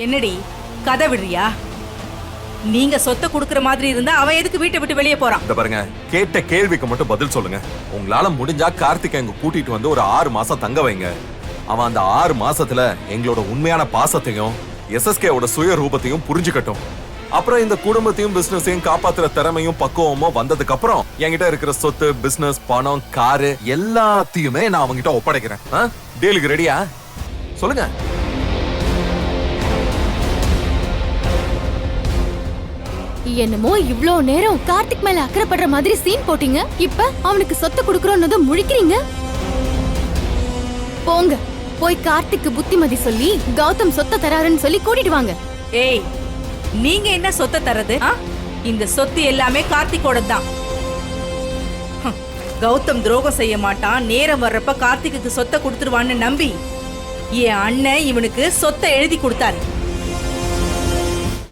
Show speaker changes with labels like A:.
A: என்னடி கதை விடுறியா? நீங்க சொத்தை குடுக்கற மாதிரி இருந்தா அவன் எதுக்கு வீட்டை விட்டு வெளியே போறான்?
B: இந்த பாருங்க, கேட்ட கேள்விக்கு மட்டும் பதில் சொல்லுங்க. உங்களால முடிஞ்சா கார்த்திகை எங்க கூட்டிட்டு வந்து ஒரு 6 மாசம் தங்க வைங்க. அவன் அந்த 6 மாசத்துல எங்களோட உண்மையான பாசத்தையும் எஸ்எஸ்கேவோட சுய ரூபத்தையும் புரிஞ்சுக்கட்டும். அப்புறம் இந்த குடும்பத்தையும் பிசினஸையும் காப்பாத்துற திறமையும் பக்குவமும் வந்ததுக்கு அப்புறம் என்கிட்ட இருக்கிற சொத்து, பிசினஸ், பணம், காரு எல்லாத்தையுமே நான் அவங்கிட்ட ஒப்படைக்கிறேன். டீலுக்கு ரெடியா? சொல்லுங்க.
C: என்னமோ இவ்ளோ நேரம் கார்த்திக் மேல அக்கறைப்படுற மாதிரி சீன் போட்டீங்க. இப்ப அவனுக்கு சொத்து குடுக்கறோம்னு முழிக்கிறீங்க. போங்க, போய் கார்த்திக்கு புத்திமதி சொல்லி கௌதம் சொத்தை தராருன்னு சொல்லி கூட்டிட்டு வாங்க.
A: ஏய், நீங்க என்ன சொத்தை தரது? இந்த சொத்து எல்லாமே கார்த்திகோட தான். கௌதம் துரோகம் செய்ய மாட்டான், நேரம் வர்றப்ப கார்த்திக்கு சொத்தை கொடுத்துருவான்னு நம்பி என் அண்ணன் இவனுக்கு சொத்தை எழுதி கொடுத்தாரு.